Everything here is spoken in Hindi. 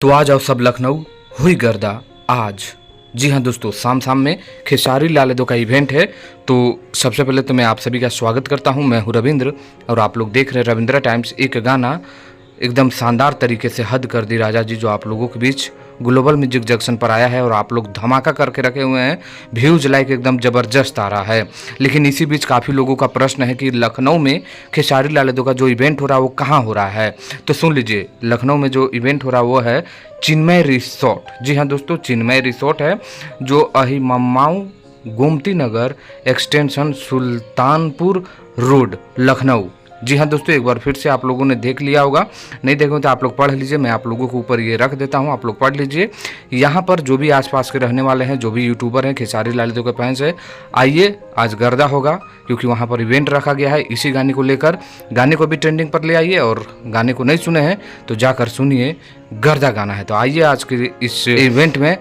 तो आ जाओ सब लखनऊ, हुई गर्दा आज। जी हाँ दोस्तों, शाम शाम में खेसारी लाल यादव का इवेंट है। तो सबसे पहले तो मैं आप सभी का स्वागत करता हूँ। मैं हूँ रविंद्र और आप लोग देख रहे हैं रविंद्रा टाइम्स। एक गाना एकदम शानदार तरीके से हद कर दी राजा जी, जो आप लोगों के बीच ग्लोबल म्यूजिक जंक्शन पर आया है और आप लोग धमाका करके रखे हुए हैं। व्यूज लाइक एकदम ज़बरदस्त आ रहा है। लेकिन इसी बीच काफ़ी लोगों का प्रश्न है कि लखनऊ में खेसारी लाल यादव का जो इवेंट हो रहा है वो कहाँ हो रहा है। तो सुन लीजिए, लखनऊ में जो इवेंट हो रहा है वो है चिन्मय रिसोर्ट। जी हाँ दोस्तों, चिन्मय रिसोर्ट है जो अहिममाऊ गोमती नगर एक्सटेंशन सुल्तानपुर रोड लखनऊ। जी हाँ दोस्तों, एक बार फिर से आप लोगों ने देख लिया होगा, नहीं देखो तो आप लोग पढ़ लीजिए। मैं आप लोगों के ऊपर ये रख देता हूँ, आप लोग पढ़ लीजिए। यहाँ पर जो भी आसपास के रहने वाले हैं, जो भी यूट्यूबर हैं, खेसारी लाल यादव के फैंस हैं, आइए आज गर्दा होगा क्योंकि वहाँ पर इवेंट रखा गया है इसी गाने को लेकर। गाने को भी ट्रेंडिंग पर ले आइए और गाने को नहीं सुने हैं तो जाकर सुनिए, गर्दा गाना है। तो आइए आज के इस इवेंट में